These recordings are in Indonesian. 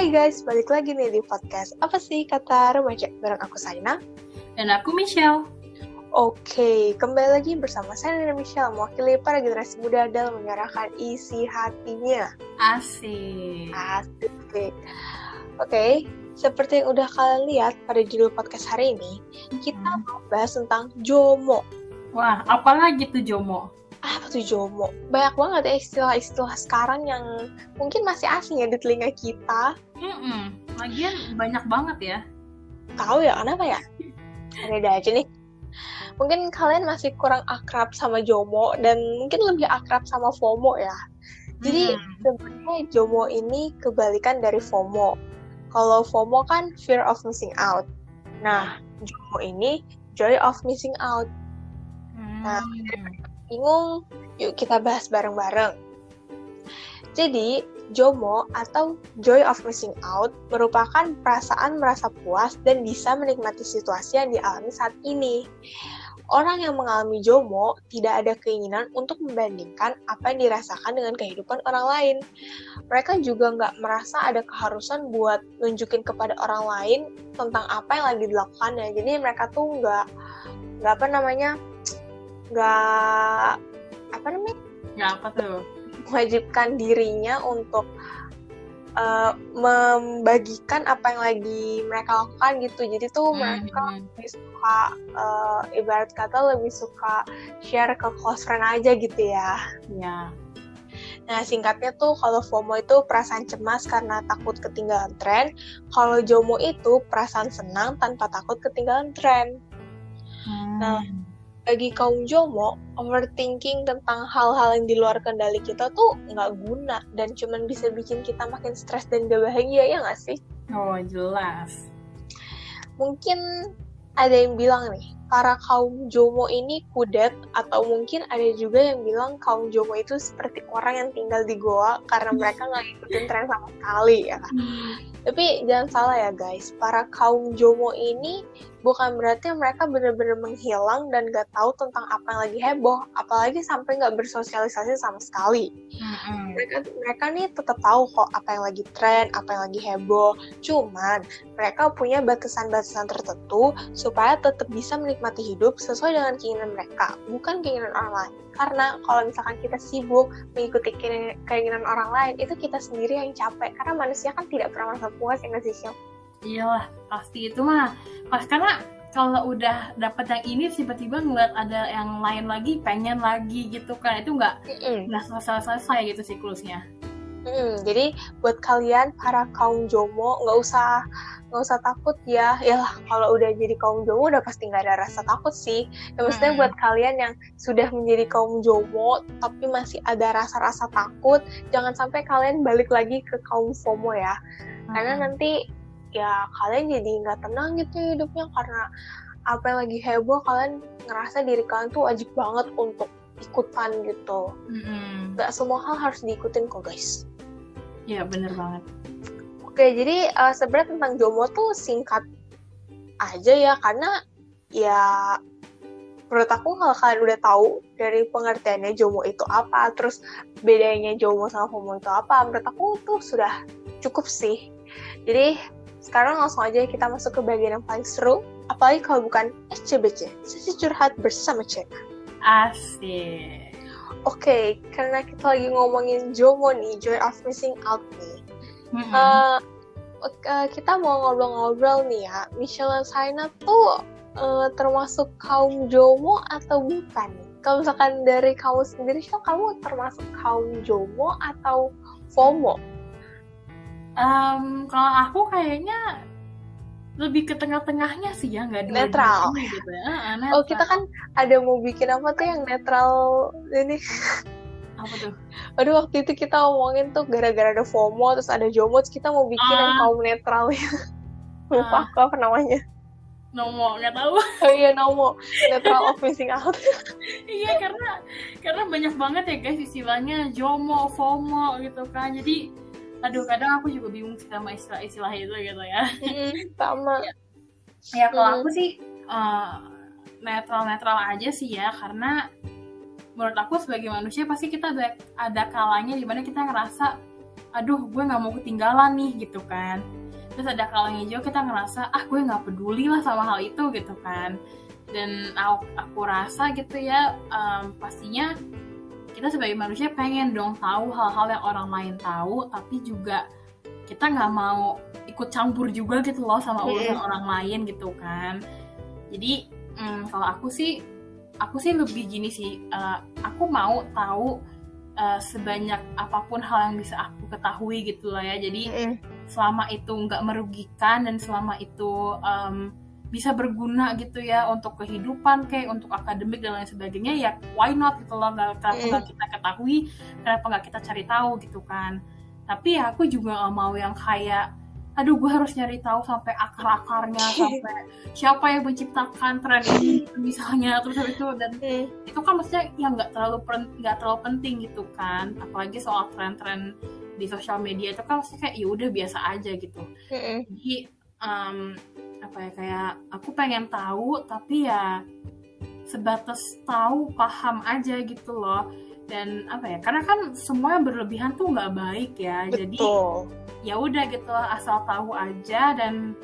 Hai guys, balik lagi nih di podcast Apa sih Kata Remaja bareng aku Saina. Dan aku Michelle. Oke, kembali lagi bersama saya dan Michelle mewakili para generasi muda dalam menyuarakan isi hatinya. Asik. Oke, seperti yang udah kalian lihat pada judul podcast hari ini, kita mau bahas tentang JOMO. Wah, apalagi tuh JOMO? Apa tuh JOMO? Banyak banget ya istilah-istilah sekarang yang mungkin masih asing ya di telinga kita. Lagian banyak banget ya. Tahu ya, kenapa ya? Ada aja nih. Mungkin kalian masih kurang akrab sama JOMO dan mungkin lebih akrab sama FOMO ya. Jadi sebenarnya JOMO ini kebalikan dari FOMO. Kalau FOMO kan fear of missing out. Nah, JOMO ini joy of missing out. Nah, bingung? Yuk kita bahas bareng-bareng. Jadi, JOMO atau joy of missing out merupakan perasaan merasa puas dan bisa menikmati situasi yang dialami saat ini. Orang yang mengalami JOMO tidak ada keinginan untuk membandingkan apa yang dirasakan dengan kehidupan orang lain. Mereka juga nggak merasa ada keharusan buat nunjukin kepada orang lain tentang apa yang lagi dilakukannya. Jadi mereka tuh nggak mewajibkan dirinya untuk membagikan apa yang lagi mereka lakukan gitu. Jadi tuh mereka lebih suka ibarat kata lebih suka share ke close friend aja gitu ya. Ya. Nah, singkatnya tuh kalau FOMO itu perasaan cemas karena takut ketinggalan tren, kalau JOMO itu perasaan senang tanpa takut ketinggalan tren. Nah, bagi kaum JOMO, overthinking tentang hal-hal yang di luar kendali kita tuh nggak guna dan cuman bisa bikin kita makin stres dan gak bahagia, ya nggak sih? Oh, jelas. Mungkin ada yang bilang nih, para kaum JOMO ini kudet, atau mungkin ada juga yang bilang kaum JOMO itu seperti orang yang tinggal di goa karena mereka nggak ngikutin tren sama sekali ya. Tapi jangan salah ya guys, para kaum JOMO ini bukan berarti mereka benar-benar menghilang dan gak tahu tentang apa yang lagi heboh, apalagi sampai gak bersosialisasi sama sekali. Mereka nih tetap tahu kok apa yang lagi tren, apa yang lagi heboh, cuman mereka punya batasan-batasan tertentu supaya tetap bisa menikmati hidup sesuai dengan keinginan mereka, bukan keinginan orang lain. Karena kalau misalkan kita sibuk mengikuti keinginan orang lain, itu kita sendiri yang capek, karena manusia kan tidak pernah merasa puas ya nggak sih, Syel? Iyalah, pasti itu mah. Pas karena kalau udah dapat yang ini tiba-tiba ngeliat ada yang lain lagi, pengen lagi gitu kan. Itu nggak selesai gitu siklusnya. Jadi buat kalian para kaum JOMO nggak usah takut ya. Yalah, kalau udah jadi kaum JOMO udah pasti nggak ada rasa takut sih. Ya, maksudnya buat kalian yang sudah menjadi kaum JOMO tapi masih ada rasa-rasa takut, jangan sampai kalian balik lagi ke kaum FOMO ya. Karena nanti ya kalian jadi nggak tenang gitu hidupnya, karena apa yang lagi heboh kalian ngerasa diri kalian tuh wajib banget untuk ikutan gitu. Nggak semua hal harus diikutin kok guys. Iya, bener banget. Oke, jadi sebenarnya tentang JOMO tuh singkat aja ya, karena ya menurut aku kalau kalian udah tahu dari pengertiannya JOMO itu apa, terus bedanya JOMO sama FOMO itu apa, menurut aku tuh sudah cukup sih. Jadi sekarang langsung aja kita masuk ke bagian yang paling seru, apalagi kalau bukan SCBC, sesi curhat bersama Cek. Asik. Oke, karena kita lagi ngomongin JOMO nih, joy of missing out nih. Kita mau ngobrol-ngobrol nih ya, Michelle dan Saina tuh termasuk kaum JOMO atau bukan? Kalau misalkan dari kamu sendiri, kamu termasuk kaum JOMO atau FOMO? Kalau aku kayaknya lebih ke tengah-tengahnya sih ya, nggak netral gitu ya. Netral. Oh, kita kan ada mau bikin apa tuh yang netral ini. Apa tuh? Aduh, waktu itu kita ngomongin tuh gara-gara ada FOMO terus ada JOMO, terus kita mau bikin yang kaum netral ya. Lupa aku apa namanya. Nomo, nggak tahu. Oh iya, Nomo, neutral of missing out. Iya, karena banyak banget ya guys istilahnya JOMO, FOMO gitu kan. Jadi aduh, kadang aku juga bingung sama istilah itu gitu ya. Sama. Ya kalau aku sih netral aja sih ya, karena menurut aku sebagai manusia pasti kita ada kalanya dimana kita ngerasa aduh gue nggak mau ketinggalan nih gitu kan. Terus ada kalanya juga kita ngerasa gue nggak peduli lah sama hal itu gitu kan. Dan aku rasa gitu ya, pastinya kita sebagai manusia pengen dong tahu hal-hal yang orang lain tahu, tapi juga kita nggak mau ikut campur juga gitu loh sama urusan orang lain gitu kan. Jadi kalau aku sih lebih gini sih, aku mau tahu sebanyak apapun hal yang bisa aku ketahui gitu lah ya. Jadi selama itu nggak merugikan dan selama itu bisa berguna gitu ya untuk kehidupan kayak untuk akademik dan lain sebagainya, ya why not gitu loh. Kenapa nggak kita ketahui, kenapa nggak kita cari tahu gitu kan. Tapi ya aku juga nggak mau yang kayak aduh gue harus nyari tahu sampai akar-akarnya, sampai siapa yang menciptakan tren ini misalnya, terus habis itu, dan itu kan maksudnya yang nggak terlalu penting gitu kan. Apalagi soal tren-tren di sosial media itu kan maksudnya kayak ya udah biasa aja gitu. Jadi apa ya, kayak aku pengen tahu tapi ya sebatas tahu, paham aja gitu loh. Dan apa ya, karena kan semua yang berlebihan tuh nggak baik ya. Betul. Jadi ya udah gitu loh, asal tahu aja. Dan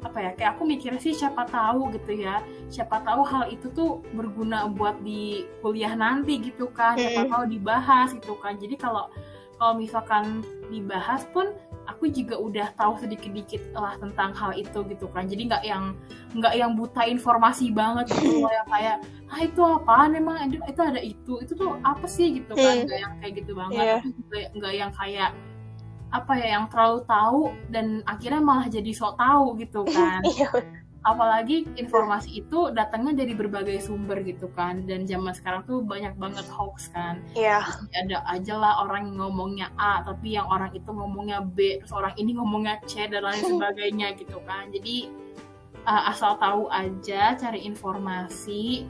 apa ya, kayak aku mikirnya sih siapa tahu gitu ya, siapa tahu hal itu tuh berguna buat di kuliah nanti gitu kan, siapa tahu dibahas gitu kan. Jadi kalau misalkan dibahas pun aku juga udah tahu sedikit-dikit lah tentang hal itu gitu kan. Jadi nggak yang buta informasi banget gitu loh, yang kayak itu apaan emang, itu ada itu tuh apa sih gitu kan. Nggak yang kayak gitu banget. Tapi juga nggak yang kayak apa ya, yang terlalu tahu dan akhirnya malah jadi sok tahu gitu kan. Apalagi informasi itu datangnya dari berbagai sumber gitu kan, dan zaman sekarang tuh banyak banget hoax kan. Ada aja lah orang yang ngomongnya A tapi yang orang itu ngomongnya B, terus orang ini ngomongnya C dan lain sebagainya gitu kan. Jadi asal tahu aja, cari informasi,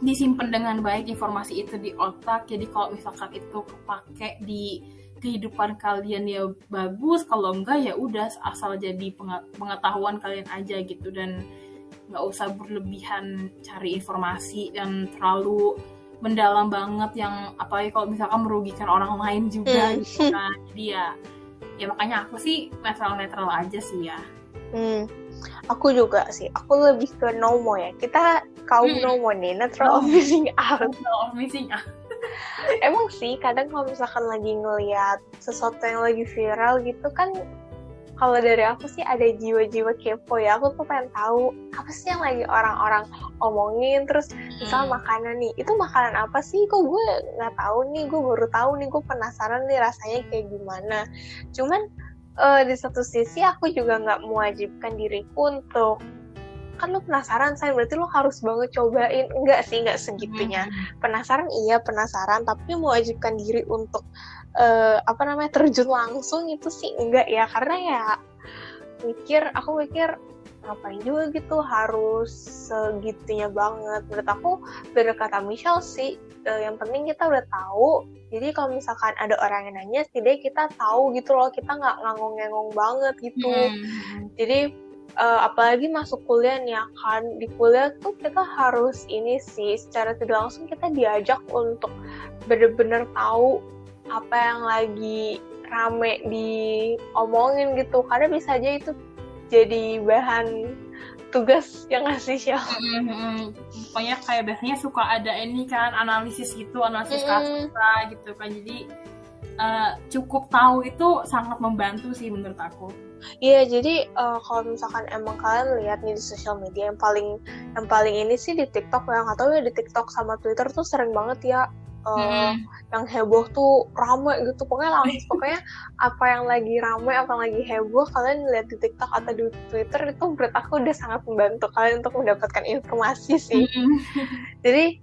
disimpan dengan baik informasi itu di otak. Jadi kalau misalkan itu kepake di kehidupan kalian ya bagus, kalau enggak ya udah asal jadi pengetahuan kalian aja gitu. Dan nggak usah berlebihan cari informasi yang terlalu mendalam banget, yang apalagi kalau misalkan merugikan orang lain juga gitu kan. Jadi ya makanya aku sih netral aja sih ya. Aku juga sih, aku lebih ke NOMO ya. Kita kaum NOMO nih, neutral of missing out. Emang sih kadang kalau misalkan lagi ngeliat sesuatu yang lagi viral gitu kan, kalau dari aku sih ada jiwa-jiwa kepo ya. Aku tuh pengen tahu apa sih yang lagi orang-orang omongin. Terus misal makanan nih, itu makanan apa sih, kok gue nggak tahu nih, gue baru tahu nih, gue penasaran nih rasanya kayak gimana. Cuman di satu sisi aku juga nggak mewajibkan diriku untuk, kan lu penasaran sayang berarti lu harus banget cobain. Enggak sih, enggak segitunya. Penasaran tapi mewajibkan diri untuk terjun langsung itu sih enggak ya. Karena ya aku mikir ngapain juga gitu harus segitunya banget. Menurut aku bener kata Michelle sih, yang penting kita udah tahu. Jadi kalau misalkan ada orang yang nanya, setidaknya kita tahu gitu loh, kita nggak ngangong-ngangong banget gitu. Jadi apalagi masuk kuliah nih ya kan, di kuliah tuh kita harus ini sih, secara tidak langsung kita diajak untuk bener-bener tahu apa yang lagi rame diomongin gitu, karena bisa aja itu jadi bahan tugas yang ngasih siapa. Pokoknya kayak biasanya suka ada ini kan, analisis kata gitu kan. Jadi cukup tahu itu sangat membantu sih menurut aku. Iya, jadi kalau misalkan emang kalian lihat nih di sosial media, yang paling ini sih di TikTok, yang nggak tahu ya, di TikTok sama Twitter tuh sering banget ya yang heboh tuh rame gitu. Pokoknya apa yang lagi rame, apa yang lagi heboh, kalian lihat di TikTok atau di Twitter, itu menurut aku udah sangat membantu kalian untuk mendapatkan informasi sih. Jadi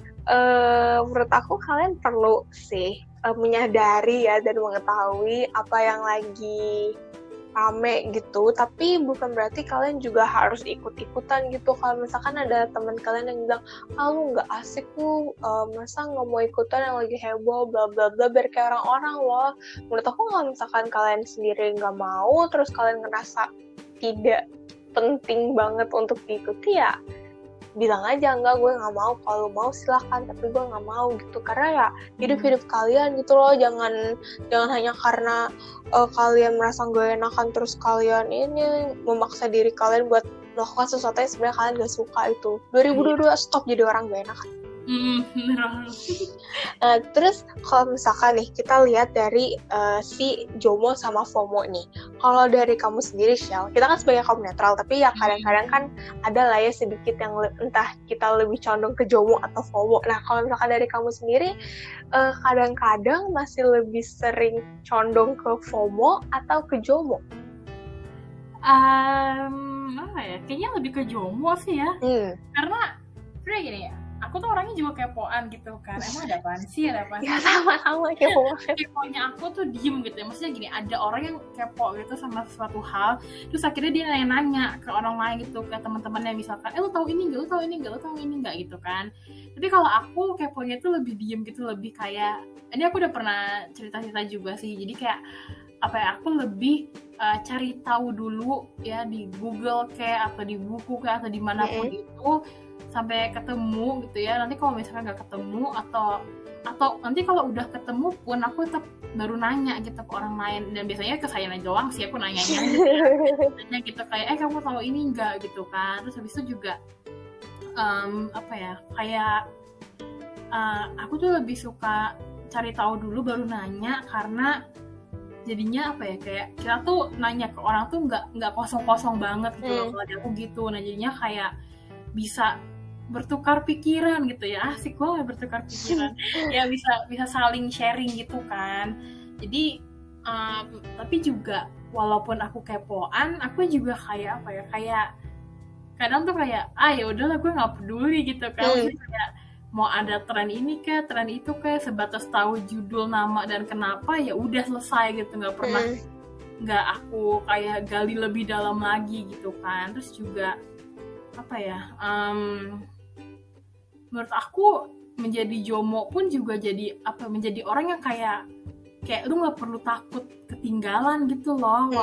menurut aku kalian perlu sih menyadari ya dan mengetahui apa yang lagi rame gitu, tapi bukan berarti kalian juga harus ikut-ikutan gitu. Kalau misalkan ada teman kalian yang bilang, lu nggak asik lu, masa nggak mau ikutan yang lagi heboh bla bla bla biar kayak orang-orang loh. Menurut aku kalau misalkan kalian sendiri nggak mau, terus kalian ngerasa tidak penting banget untuk diikuti, ya bilang aja, enggak, gue nggak mau, kalau mau silahkan, tapi gue nggak mau gitu. Karena ya hidup kalian gitu loh, jangan hanya karena kalian merasa gak enakan terus kalian ini memaksa diri kalian buat melakukan sesuatu yang sebenarnya kalian gak suka. Itu 2022 stop jadi orang gak enakan. Bener. Terus kalau misalkan nih kita lihat dari si JOMO sama FOMO nih, kalau dari kamu sendiri Shell, kita kan sebagai kaum netral, tapi ya kadang-kadang kan ada lah ya sedikit yang entah kita lebih condong ke JOMO atau FOMO. Nah kalau misalkan dari kamu sendiri, kadang-kadang masih lebih sering condong ke FOMO atau ke JOMO? Apa ya, kayaknya lebih ke JOMO sih ya. Karena sebenernya gini ya, aku tuh orangnya juga kepoan gitu kan. Emang ada apaan sih? Ya sama-sama kepo. Keponya aku tuh diem gitu ya. Maksudnya gini, ada orang yang kepo gitu sama sesuatu hal, terus akhirnya dia nanya-nanya ke orang lain gitu, ke teman-temannya misalkan, lu tahu ini nggak, lu tahu ini nggak, lu tahu ini nggak gitu kan. Tapi kalau aku keponya tuh lebih diem gitu, lebih kayak, ini aku udah pernah cerita-cerita juga sih. Jadi kayak apa ya, aku lebih cari tahu dulu ya di Google kayak atau di buku kayak atau dimanapun itu sampai ketemu gitu ya. Nanti kalau misalkan nggak ketemu atau nanti kalau udah ketemu pun aku tetap baru nanya gitu ke orang lain, dan biasanya ke saya doang sih aku nanyanya gitu ya. Nanya gitu kayak kamu tahu ini nggak gitu kan. Terus habis itu juga apa ya, kayak aku tuh lebih suka cari tahu dulu baru nanya, karena jadinya apa ya, kayak kita tuh nanya ke orang tuh nggak kosong-kosong banget gitu loh. Kalau aku gitu, nah jadinya kayak bisa bertukar pikiran gitu ya, asik banget bertukar pikiran. Ya bisa saling sharing gitu kan. Jadi tapi juga walaupun aku kepoan, aku juga kayak apa ya, kayak kadang tuh kayak ya udahlah gue nggak peduli gitu kan. Maksudnya kayak mau ada tren ini kayak tren itu kayak sebatas tahu judul, nama dan kenapa, ya udah selesai gitu, nggak pernah nggak aku kayak gali lebih dalam lagi gitu kan. Terus juga apa ya, menurut aku menjadi JOMO pun juga jadi apa, menjadi orang yang kayak lu nggak perlu takut ketinggalan gitu loh.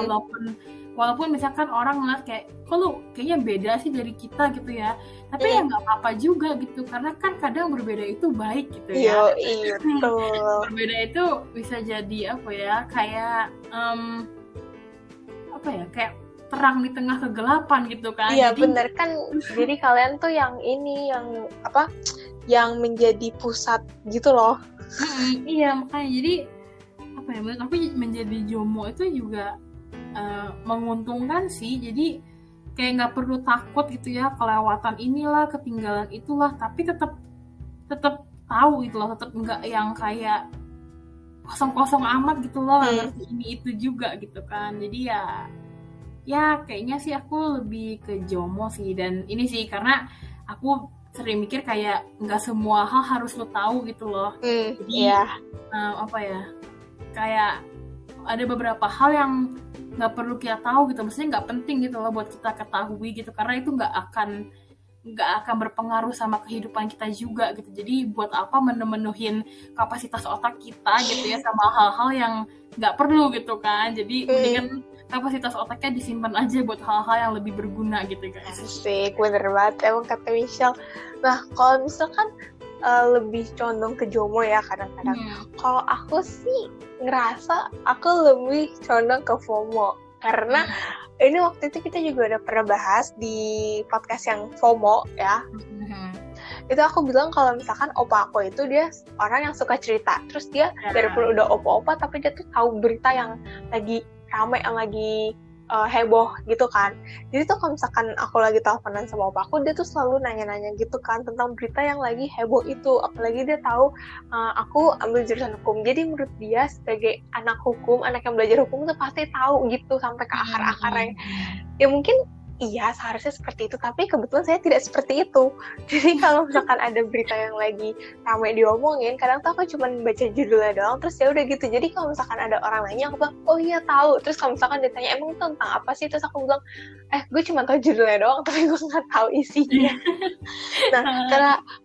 Walaupun misalkan orang ngeliat kayak kok lu kayaknya beda sih dari kita gitu ya, tapi ya nggak apa-apa juga gitu, karena kan kadang berbeda itu baik gitu ya. Iya, Berbeda itu bisa jadi apa ya, kayak apa ya, kayak terang di tengah kegelapan gitu kan. Iya bener kan. Jadi kalian tuh yang ini, yang apa, yang menjadi pusat gitu loh. Iya makanya jadi apa ya, menurut aku menjadi JOMO itu juga menguntungkan sih. Jadi kayak nggak perlu takut gitu ya, kelewatan inilah, ketinggalan itulah, tapi tetap tahu gitu loh, tetap nggak yang kayak kosong-kosong amat gitu loh, ngerti ini itu juga gitu kan. Jadi ya kayaknya sih aku lebih ke JOMO sih. Dan ini sih karena aku sering mikir kayak nggak semua hal harus lo tahu gitu loh. Jadi apa ya, kayak ada beberapa hal yang nggak perlu kita tahu gitu, maksudnya nggak penting gitu loh buat kita ketahui gitu, karena itu nggak akan berpengaruh sama kehidupan kita juga gitu. Jadi buat apa memenuhin kapasitas otak kita gitu ya sama hal-hal yang nggak perlu gitu kan. Jadi mendingan kapasitas otaknya disimpan aja buat hal-hal yang lebih berguna gitu guys. Asik, bener banget emang kata Michelle. Nah kalau misalkan lebih condong ke JOMO ya kadang-kadang. Kalau aku sih ngerasa aku lebih condong ke FOMO, karena ini waktu itu kita juga udah pernah bahas di podcast yang FOMO ya. Itu aku bilang kalau misalkan opa aku itu dia orang yang suka cerita, terus dia biarpun udah opa-opa tapi dia tuh tahu berita yang lagi ramai, yang lagi heboh gitu kan. Jadi tuh kalau misalkan aku lagi teleponan sama opa aku, dia tuh selalu nanya-nanya gitu kan tentang berita yang lagi heboh itu. Apalagi dia tahu aku ambil jurusan hukum, jadi menurut dia sebagai anak hukum, anak yang belajar hukum tuh pasti tahu gitu sampai ke akar-akarnya. Ya mungkin iya seharusnya seperti itu, tapi kebetulan saya tidak seperti itu. Jadi kalau misalkan ada berita yang lagi ramai diomongin, kadang tuh aku cuma baca judulnya doang, terus ya udah gitu. Jadi kalau misalkan ada orang lainnya, aku bilang oh iya tahu. Terus kalau misalkan ditanya emang itu tentang apa sih, terus aku bilang gue cuma tahu judulnya doang, tapi gue nggak tahu isinya. Nah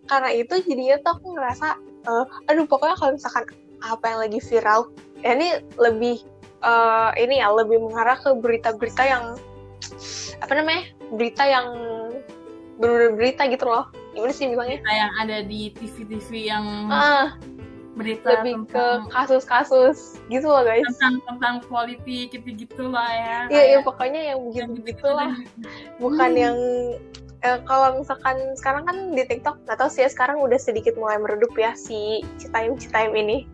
karena itu jadinya tuh aku ngerasa pokoknya kalau misalkan apa yang lagi viral, ya ini lebih lebih mengarah ke berita-berita yang berita yang bener-bener berita gitu loh. Gimana sih bilangnya? Kayak ada di TV-TV yang berita lebih tentang ke kasus-kasus gitu loh guys. tentang politik gitu lah ya. Iya pokoknya yang begitu lah. Bukan yang kalau misalkan sekarang kan di TikTok nggak tahu sih ya, sekarang udah sedikit mulai meredup ya si Citaim ini.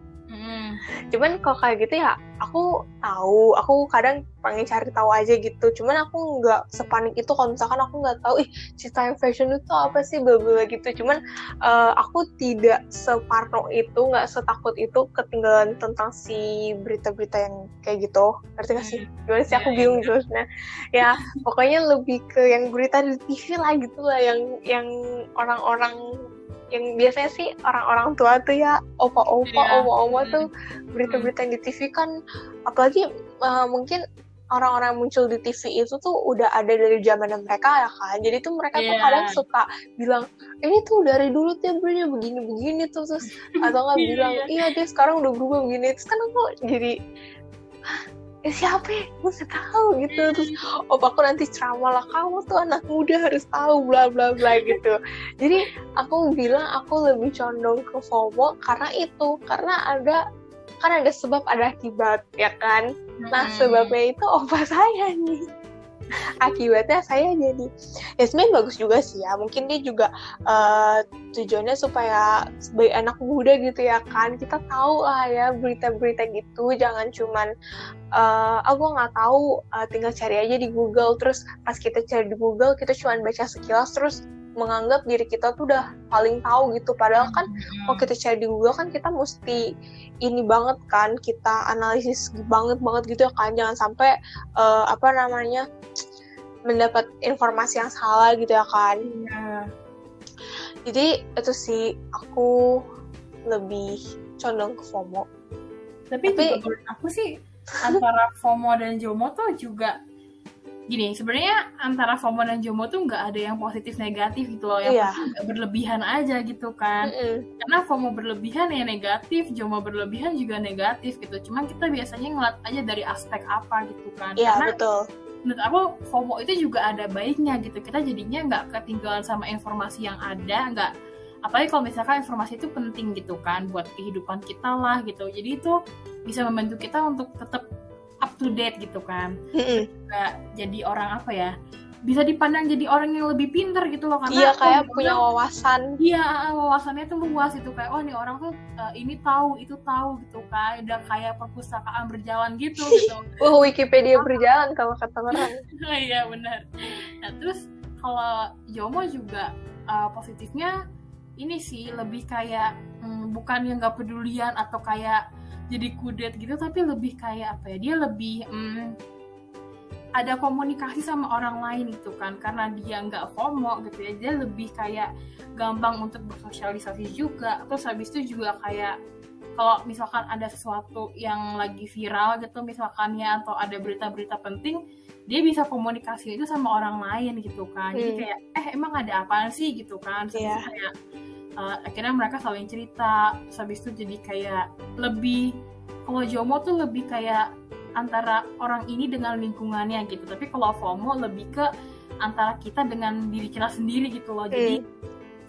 Cuman kalau kayak gitu ya aku kadang pengen cari tahu aja gitu. Cuman aku nggak sepanik itu kalau misalkan aku nggak tahu Citaim fashion itu apa sih bla-bla gitu. Cuman aku tidak separno itu, nggak setakut itu ketinggalan tentang si berita-berita yang kayak gitu. Ngerti gak sih? Gimana sih, aku bingung jelasnya. Ya pokoknya lebih ke yang berita di TV lah gitu lah, yang orang-orang yang biasanya sih orang-orang tua tuh ya, oma tuh berita-berita yang di TV kan, apalagi mungkin orang-orang muncul di TV itu tuh udah ada dari zaman mereka ya kan, jadi tuh mereka tuh kadang suka bilang ini tuh dari dulu tuh begini tuh, terus atau nggak bilang iya dia sekarang udah berubah begini, terus kan aku jadi siapa ya, gue nggak tahu gitu. Terus opaku nanti ceramah lah, kamu tuh anak muda harus tahu bla bla bla gitu. Jadi aku bilang aku lebih condong ke FOMO karena ada sebab ada akibat ya kan. Nah sebabnya itu opa saya nih, akibatnya saya jadi ya sebenarnya bagus juga sih ya, mungkin dia juga tujuannya supaya sebagai anak muda gitu ya kan, kita tahu lah ya berita-berita gitu, jangan cuman gue nggak tahu, tinggal cari aja di Google, terus pas kita cari di Google kita cuman baca sekilas terus menganggap diri kita tuh udah paling tahu gitu, padahal kan kalau kita cari di Google kan kita mesti ini banget kan, kita analisis banget gitu ya kan, jangan sampai mendapat informasi yang salah gitu ya kan. Jadi itu sih aku lebih condong ke FOMO. Tapi menurut aku sih antara FOMO dan JOMO tuh juga gini, sebenarnya antara FOMO dan JOMO tuh nggak ada yang positif negatif gitu loh, yang nggak berlebihan aja gitu kan. Karena FOMO berlebihan ya negatif, JOMO berlebihan juga negatif gitu. Cuman kita biasanya ngeliat aja dari aspek apa gitu kan. Iya betul. Menurut aku FOMO itu juga ada baiknya gitu. Kita jadinya nggak ketinggalan sama informasi yang ada, nggak, apalagi kalau misalkan informasi itu penting gitu kan buat kehidupan kita lah gitu. Jadi itu bisa membantu kita untuk tetap up to date gitu kan. Juga jadi orang apa ya, bisa dipandang jadi orang yang lebih pintar gitu loh, karena kayak punya wawasan. Iya, wawasannya tuh luas itu, kayak ini orang tuh ini tahu itu tahu gitu kan, udah kayak perpustakaan berjalan gitu. Wikipedia berjalan kalau kata orang. Iya benar. Nah terus kalau JOMO juga positifnya ini sih lebih kayak bukan yang nggak pedulian atau kayak jadi kudet gitu, tapi lebih kayak apa ya, dia lebih ada komunikasi sama orang lain gitu kan, karena dia nggak FOMO gitu ya, dia lebih kayak gampang untuk bersosialisasi juga. Terus habis itu juga kayak kalau misalkan ada sesuatu yang lagi viral gitu misalkan ya, atau ada berita-berita penting, dia bisa komunikasi itu sama orang lain gitu kan. Jadi kayak emang ada apaan sih gitu kan. Terus kayak akhirnya mereka saling cerita. Terus habis itu jadi kayak lebih, kalau JOMO tuh lebih kayak antara orang ini dengan lingkungannya gitu. Tapi kalau FOMO lebih ke antara kita dengan diri kita sendiri gitu loh. Jadi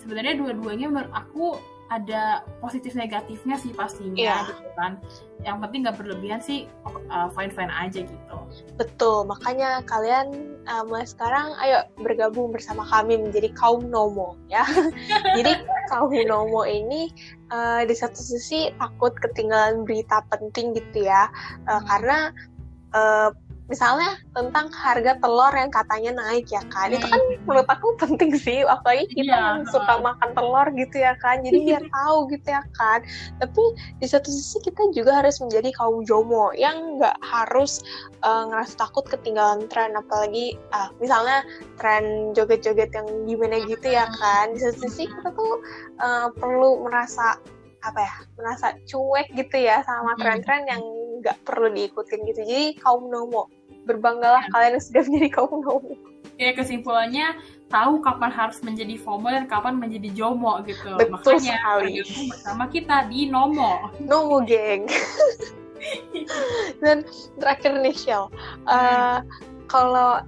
sebenarnya dua-duanya menurut aku ada positif negatifnya sih pastinya gitu kan. Yang penting nggak berlebihan sih, fine-fine aja gitu. Betul, makanya kalian mulai sekarang ayo bergabung bersama kami menjadi kaum NOMO ya. Jadi kaum NOMO ini di satu sisi takut ketinggalan berita penting gitu ya, karena misalnya tentang harga telur yang katanya naik ya kan, itu kan menurut aku penting sih, apalagi kita yang suka makan telur gitu ya kan, jadi biar tahu gitu ya kan. Tapi di satu sisi kita juga harus menjadi kaum JOMO yang nggak harus ngerasa takut ketinggalan tren, apalagi misalnya tren joget-joget yang gimana gitu ya kan. Di satu sisi kita tuh perlu merasa cuek gitu ya sama tren-tren yang nggak perlu diikutin gitu. Jadi kaum NOMO, berbanggalah kalian yang sudah menjadi kaum NOMO. Ya kesimpulannya, tahu kapan harus menjadi FOMO dan kapan menjadi JOMO gitu. Betul makanya sekali. Bersama kita di NOMO geng. Dan terakhir nih Shell, kalau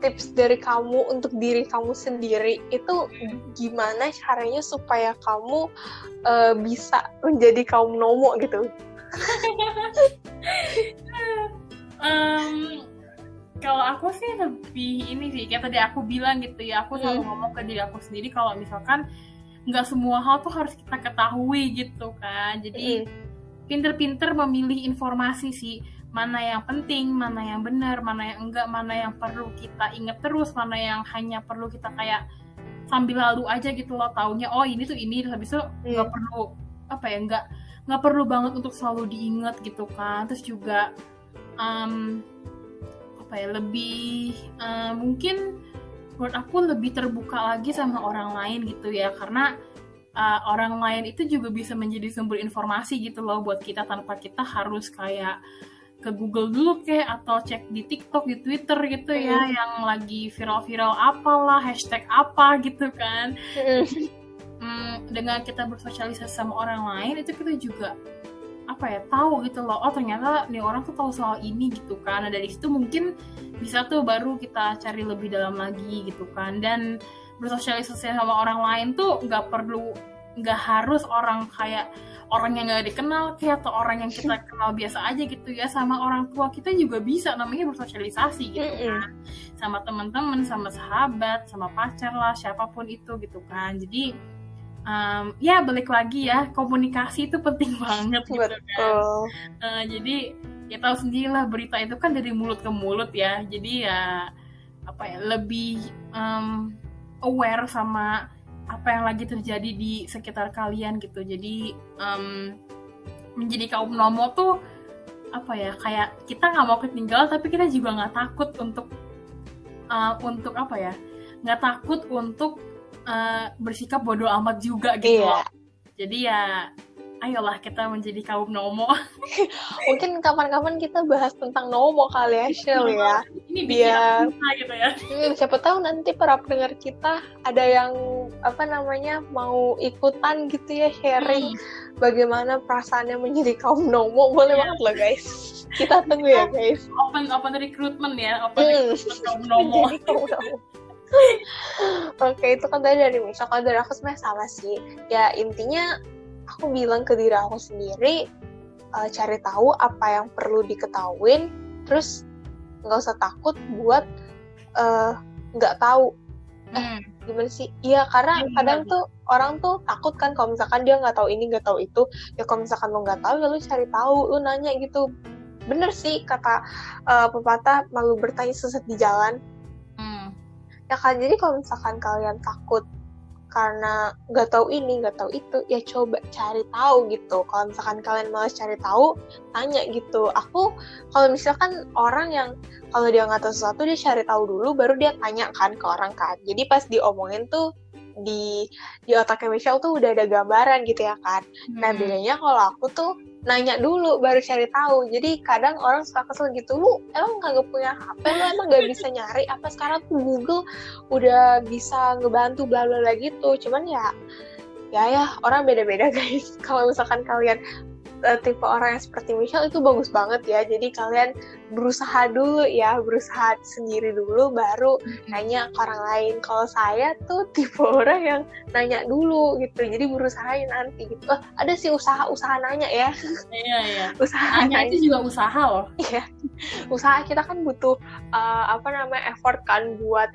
tips dari kamu untuk diri kamu sendiri itu gimana caranya supaya kamu bisa menjadi kaum nomo gitu? Kalau aku sih lebih ini sih, kayak tadi aku bilang gitu ya, aku selalu ngomong ke diri aku sendiri kalau misalkan nggak semua hal tuh harus kita ketahui gitu kan. Jadi pinter-pinter memilih informasi sih, mana yang penting, mana yang benar, mana yang enggak, mana yang perlu kita ingat terus, mana yang hanya perlu kita kayak sambil lalu aja gitu loh, taunya oh ini tuh ini, habis itu nggak perlu apa ya, nggak perlu banget untuk selalu diingat gitu kan. Terus juga apa ya, lebih mungkin menurut aku lebih terbuka lagi sama orang lain gitu ya, karena orang lain itu juga bisa menjadi sumber informasi gitu loh buat kita tanpa kita harus kayak ke Google dulu kayak atau cek di TikTok, di Twitter gitu ya, yang lagi viral-viral apalah, hashtag apa gitu kan. Dengan kita bersosialisasi sama orang lain itu kita juga apa ya, tahu gitu loh, oh ternyata nih orang tuh tahu soal ini gitu kan. Nah dari situ mungkin bisa tuh baru kita cari lebih dalam lagi gitu kan. Dan bersosialisasi sama orang lain tuh nggak harus orang kayak orang yang nggak dikenal kayak atau orang yang kita kenal biasa aja gitu ya. Sama orang tua kita juga bisa namanya bersosialisasi gitu kan, sama teman-teman, sama sahabat, sama pacar lah, siapapun itu gitu kan. Jadi ya balik lagi ya, komunikasi itu penting banget gitu kan. Jadi ya tahu sendirilah, berita itu kan dari mulut ke mulut ya. Jadi ya apa ya, lebih aware sama apa yang lagi terjadi di sekitar kalian gitu. Jadi menjadi kaum nomo tuh apa ya, kayak kita nggak mau ketinggalan tapi kita juga nggak takut untuk apa ya, nggak takut untuk bersikap bodoh amat juga gitu loh. Jadi ya ayolah kita menjadi kaum nomo. Mungkin kapan-kapan kita bahas tentang nomo kali ya, Shell ya. Ini biar gitu ya. Siapa tahu nanti para pendengar kita ada yang apa namanya mau ikutan gitu ya, sharing bagaimana perasaannya menjadi kaum nomo. Boleh banget loh guys. Kita tunggu ya guys. Open recruitment ya, recruitment kaum nomo. Oke, itu kan tadi dari Misha. Kalau dari aku sebenarnya sama sih. Ya intinya aku bilang ke diri aku sendiri, cari tahu apa yang perlu diketahuin, terus nggak usah takut buat nggak tahu. Gimana sih? Iya, karena kadang tuh orang tuh takut kan kalau misalkan dia nggak tahu ini, nggak tahu itu. Ya kalau misalkan lo nggak tahu, ya lo cari tahu, lo nanya gitu. Bener sih kata pepatah, malu bertanya sesat di jalan. Ya kan, jadi kalau misalkan kalian takut karena nggak tahu ini, nggak tahu itu, ya coba cari tahu gitu. Kalau misalkan kalian malas cari tahu, tanya gitu. Aku kalau misalkan orang yang kalau dia nggak tahu sesuatu, dia cari tahu dulu, baru dia tanya kan ke orang kan. Jadi pas diomongin tuh di otaknya Michelle tuh udah ada gambaran gitu ya kan. Nah bedanya kalau aku tuh nanya dulu baru cari tahu. Jadi kadang orang suka kesel gitu, lu emang kagak punya HP, lu emang gak bisa nyari apa? Sekarang tuh Google udah bisa ngebantu bla bla bla gitu. Cuman ya orang beda-beda guys. Kalau misalkan kalian tipe orang yang seperti Michelle itu bagus banget ya. Jadi kalian berusaha dulu ya, berusaha sendiri dulu baru nanya ke orang lain. Kalau saya tuh tipe orang yang nanya dulu gitu. Jadi berusahain nanti gitu. Ada sih usaha nanya ya. Iya. Usaha nanya itu juga usaha loh. Iya. Usaha kita kan butuh effort kan buat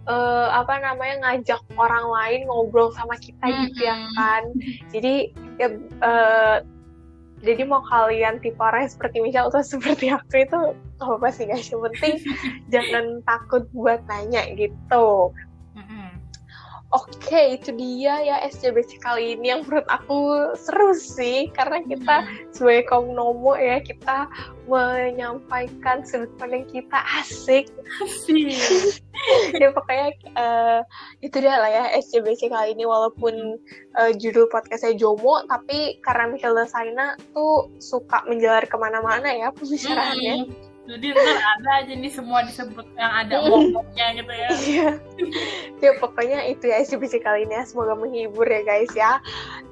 ngajak orang lain ngobrol sama kita gitu ya kan. Jadi ya jadi mau kalian tipe orang seperti Michelle atau seperti aku itu gak apa-apa sih guys. Yang penting jangan takut buat nanya gitu. Oke, itu dia ya SCBC kali ini yang menurut aku seru sih. Karena kita sebagai kaum nomo ya, kita menyampaikan sudut pandang kita asik. Ya pokoknya itu dia lah ya SCBC kali ini. Walaupun judul podcastnya Jomo, tapi karena Michelle dan Saina tuh suka menjalar kemana-mana ya pembicaraannya. Jadi ntar ada aja nih semua disebut yang ada ngomongnya gitu ya. Iya. Ya pokoknya itu ya SCBC kali ini ya. Semoga menghibur ya guys ya.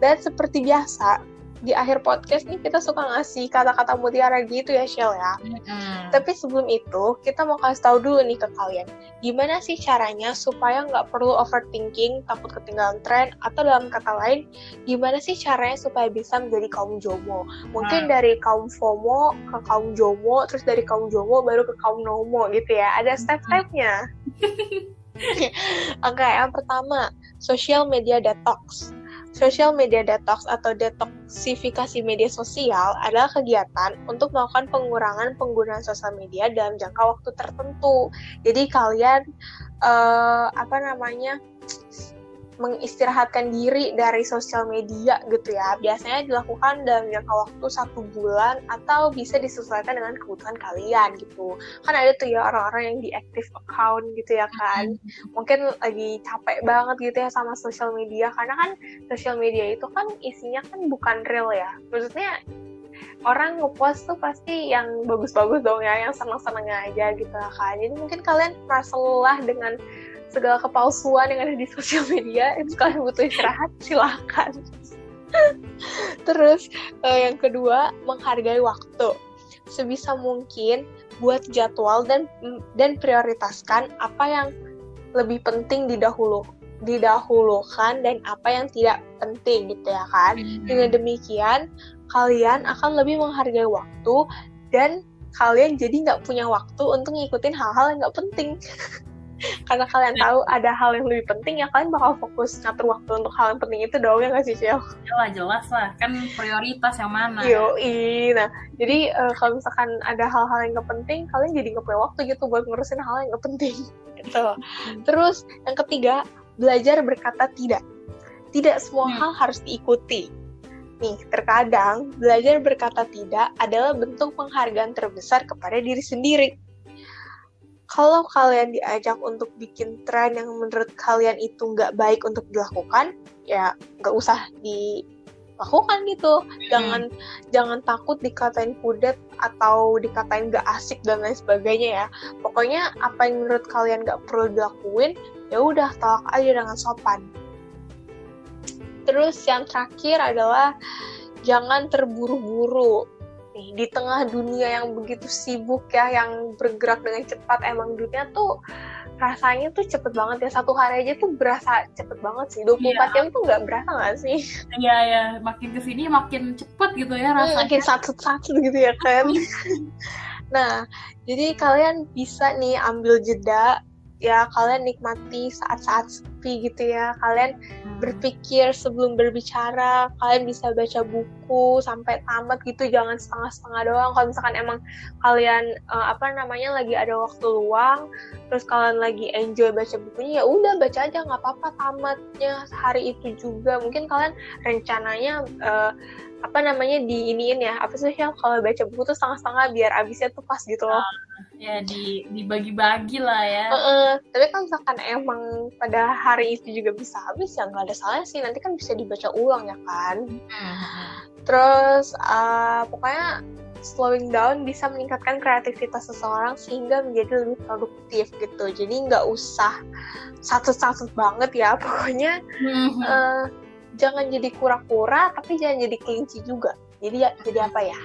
Dan seperti biasa, di akhir podcast nih kita suka ngasih kata-kata mutiara gitu ya, Shell ya. Tapi sebelum itu, kita mau kasih tahu dulu nih ke kalian, gimana sih caranya supaya nggak perlu overthinking, takut ketinggalan tren, atau dalam kata lain, gimana sih caranya supaya bisa menjadi kaum JOMO. Mungkin dari kaum FOMO ke kaum JOMO, terus dari kaum JOMO baru ke kaum NOMO gitu ya. Ada step-stepnya. Oke, yang pertama, social media detox. Social media detox atau detoksifikasi media sosial adalah kegiatan untuk melakukan pengurangan penggunaan sosial media dalam jangka waktu tertentu. Jadi kalian mengistirahatkan diri dari sosial media gitu ya. Biasanya dilakukan dalam jangka waktu 1 bulan atau bisa disesuaikan dengan kebutuhan kalian gitu. Kan ada tuh ya orang-orang yang deactive account gitu ya kan. Mungkin lagi capek banget gitu ya sama sosial media, karena kan sosial media itu kan isinya kan bukan real ya. Maksudnya orang ngepost tuh pasti yang bagus-bagus dong ya, yang senang-senang aja gitu kan. Jadi mungkin kalian merasa lelah dengan segala kepalsuan yang ada di sosial media, itu kalian butuh istirahat, silakan. Terus yang kedua, menghargai waktu. Sebisa mungkin buat jadwal dan prioritaskan apa yang lebih penting didahulukan dan apa yang tidak penting gitu ya kan. Dengan demikian kalian akan lebih menghargai waktu dan kalian jadi nggak punya waktu untuk ngikutin hal-hal yang nggak penting. Karena kalian tahu ada hal yang lebih penting, ya kalian bakal fokus ngatur waktu untuk hal yang penting itu dong, ya nggak sih, Cil? Jelas lah, kan prioritas yang mana. Nah, jadi kalau misalkan ada hal-hal yang nggak penting, kalian jadi nggak punya waktu gitu buat ngurusin hal yang nggak penting. Gitu. Terus yang ketiga, belajar berkata tidak. Tidak semua hal harus diikuti. Nih, terkadang belajar berkata tidak adalah bentuk penghargaan terbesar kepada diri sendiri. Kalau kalian diajak untuk bikin tren yang menurut kalian itu nggak baik untuk dilakukan, ya nggak usah dilakukan gitu. Jangan takut dikatain kudet atau dikatain nggak asik dan lain sebagainya ya. Pokoknya apa yang menurut kalian nggak perlu dilakuin, ya udah tolak aja dengan sopan. Terus yang terakhir adalah jangan terburu-buru. Nih, di tengah dunia yang begitu sibuk ya, yang bergerak dengan cepat, emang dunia tuh rasanya tuh cepet banget ya. 1 hari aja tuh berasa cepet banget sih. 24 jam tuh nggak berasa nggak sih? Iya, makin kesini makin cepet gitu ya rasanya. Makin satset gitu ya kan. Nah, jadi kalian bisa nih ambil jeda, ya kalian nikmati saat-saat sepi gitu ya. Kalian berpikir sebelum berbicara, kalian bisa baca buku sampai tamat gitu, jangan setengah-setengah doang. Kalau misalkan emang kalian lagi ada waktu luang, terus kalian lagi enjoy baca bukunya, ya udah baca aja, nggak apa-apa tamatnya hari itu juga. Mungkin kalian rencananya diiniin ya, apa sih kalau baca buku tuh setengah-setengah biar abisnya tuh pas gitu loh. Ya dibagi-bagi lah ya. Tapi kan misalkan emang pada hari itu juga bisa habis, ya nggak ada salahnya sih, nanti kan bisa dibaca ulang ya kan. Terus pokoknya slowing down bisa meningkatkan kreativitas seseorang sehingga menjadi lebih produktif gitu. Jadi nggak usah satset banget ya, pokoknya jangan jadi kura-kura tapi jangan jadi kelinci juga. Jadi apa ya?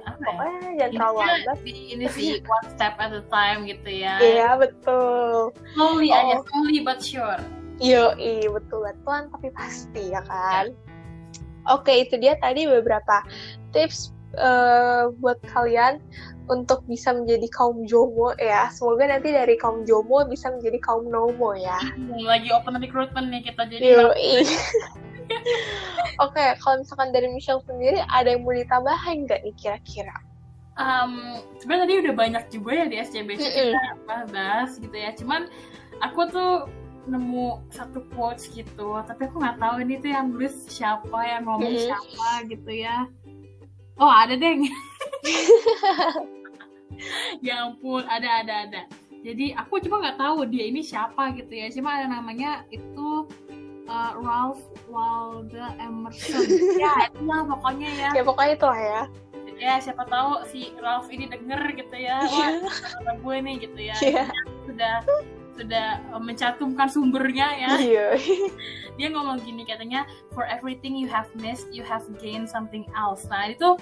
Pokoknya jangan terlalu lambat. Ini sih one step at a time gitu ya. Iya betul. Slowly but sure. Betul, pelan tapi pasti ya kan. Oke, itu dia tadi beberapa tips buat kalian untuk bisa menjadi kaum JOMO ya. Semoga nanti dari kaum JOMO bisa menjadi kaum NOMO ya. Lagi open recruitment nih kita jadi. Oke, kalau misalkan dari Michelle sendiri ada yang mau ditambahin nggak nih kira-kira? Sebenarnya tadi udah banyak juga ya di SCBC kita bahas gitu ya. Cuman aku tuh nemu satu quotes gitu, tapi aku nggak tahu ini tuh yang nulis siapa, yang ngomong siapa gitu ya. Oh ada deh. Ya ampun, ada. Jadi aku cuma nggak tahu dia ini siapa gitu ya. Cuma ada namanya itu Ralph Waldo Emerson. Ya itulah pokoknya ya. Ya pokoknya itulah ya. Ya siapa tahu si Ralph ini denger gitu ya. Wah kata gue nih gitu ya. Yeah. Sudah mencantumkan sumbernya ya. Iya. Dia ngomong gini katanya, for everything you have missed, you have gained something else. Nah itu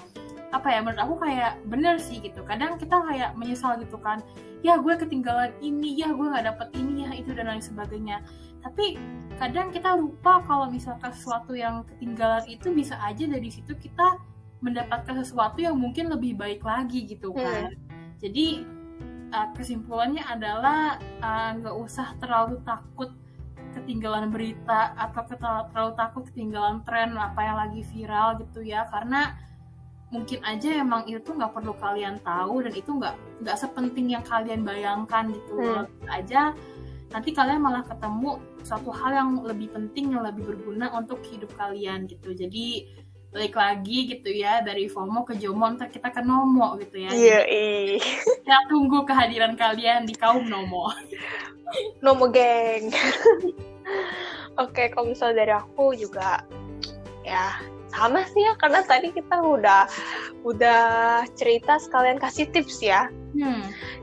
menurut aku kayak bener sih gitu. Kadang kita kayak menyesal gitu kan, ya gue ketinggalan ini, ya gue nggak dapet ini, ya itu dan lain sebagainya. Tapi kadang kita lupa kalau misalkan sesuatu yang ketinggalan itu bisa aja dari situ kita mendapatkan sesuatu yang mungkin lebih baik lagi gitu kan. Jadi kesimpulannya adalah nggak usah terlalu takut ketinggalan berita atau terlalu takut ketinggalan tren apa yang lagi viral gitu ya, karena mungkin aja emang itu nggak perlu kalian tahu dan itu nggak sepenting yang kalian bayangkan gitu. Bisa aja nanti kalian malah ketemu suatu hal yang lebih penting, yang lebih berguna untuk hidup kalian gitu. Jadi balik lagi gitu ya, dari FOMO ke JOMO, ntar kita ke NOMO gitu ya. Iya. Kita tunggu kehadiran kalian di kaum NOMO. NOMO geng. Oke, kalau misal dari aku juga ya sama sih ya, karena tadi kita udah cerita sekalian kasih tips ya.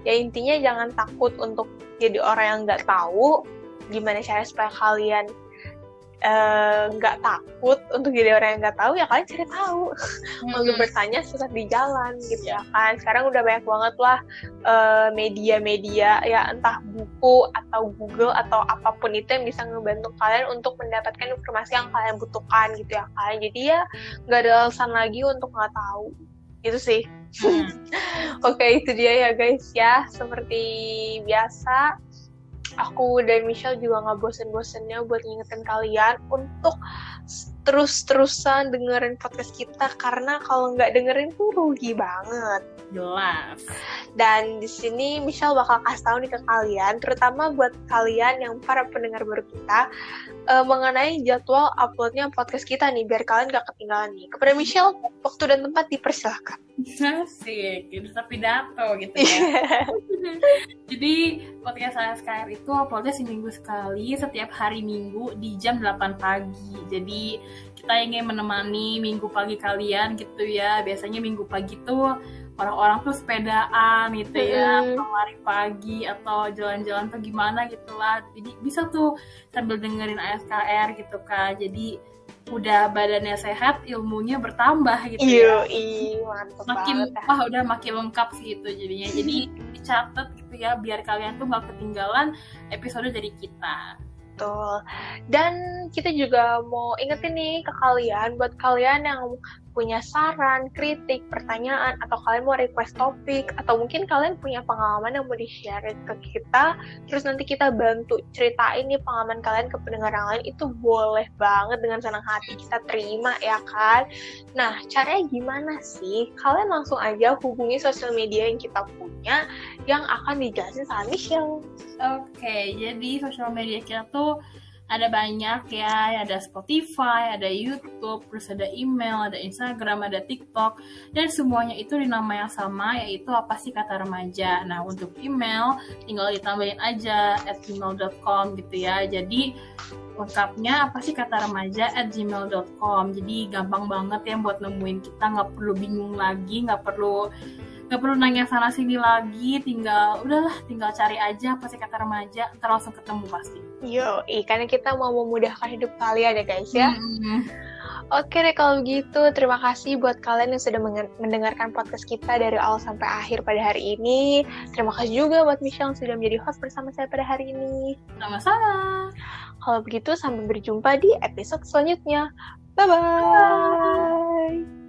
Ya intinya jangan takut untuk jadi orang yang nggak tahu. Gimana caranya supaya kalian nggak takut untuk jadi orang yang nggak tahu, ya kalian cari tahu. Lalu bertanya sesat di jalan gitu ya kan. Sekarang udah banyak banget lah media-media ya, entah buku atau Google atau apapun itu yang bisa ngebantu kalian untuk mendapatkan informasi yang kalian butuhkan gitu ya kan. Jadi ya nggak ada alasan lagi untuk nggak tahu gitu sih. Oke, itu dia ya guys ya. Seperti biasa, aku dan Michelle juga gak bosen-bosennya buat ngingetin kalian untuk terus-terusan dengerin podcast kita, karena kalau nggak dengerin tuh rugi banget. Jelas. Dan di sini Michelle bakal kasih tahu nih ke kalian, terutama buat kalian yang para pendengar baru kita, mengenai jadwal uploadnya podcast kita nih, biar kalian gak ketinggalan nih. Kepada Michelle, waktu dan tempat dipersilahkan. Asik, bisa pidato gitu ya. Jadi podcast ASKR itu uploadnya seminggu sekali, setiap hari Minggu di jam 8 pagi. Jadi kita ingin menemani minggu pagi kalian gitu ya. Biasanya minggu pagi tuh orang-orang tuh sepedaan gitu ya, atau lari pagi atau jalan-jalan atau gimana gitulah. Jadi bisa tuh sambil dengerin ASKR gitu kan. Jadi udah badannya sehat, ilmunya bertambah gitu ya. Mantap makin banget. Udah makin lengkap sih itu jadinya. Jadi dicatat gitu ya, biar kalian tuh gak ketinggalan episode dari kita. Betul. Dan kita juga mau ingetin nih ke kalian, buat kalian yang punya saran, kritik, pertanyaan, atau kalian mau request topik, atau mungkin kalian punya pengalaman yang mau di-share ke kita, terus nanti kita bantu ceritain nih pengalaman kalian ke pendengar yang lain, itu boleh banget, dengan senang hati kita terima ya kan. Nah, caranya gimana sih? Kalian langsung aja hubungi sosial media yang kita punya, yang akan dijelasin sama Michelle. Oke, jadi sosial media kita tuh ada banyak ya, ada Spotify, ada YouTube, terus ada email, ada Instagram, ada TikTok, dan semuanya itu di nama yang sama, yaitu Apa Sih Kata Remaja. Nah, untuk email tinggal ditambahin aja @gmail.com gitu ya. Jadi lengkapnya Apa Sih Kata Remaja @gmail.com. Jadi gampang banget ya buat nemuin kita, nggak perlu bingung lagi, nggak perlu nanya sana sini lagi, tinggal cari aja Apa Sih Kata Remaja, ntar langsung ketemu pasti. Karena kita mau memudahkan hidup kalian ya guys ya. Oke deh kalau gitu, terima kasih buat kalian yang sudah mendengarkan podcast kita dari awal sampai akhir pada hari ini. Terima kasih juga buat Michelle yang sudah menjadi host bersama saya pada hari ini. Sama-sama. Kalau begitu, sampai berjumpa di episode selanjutnya. Bye-bye.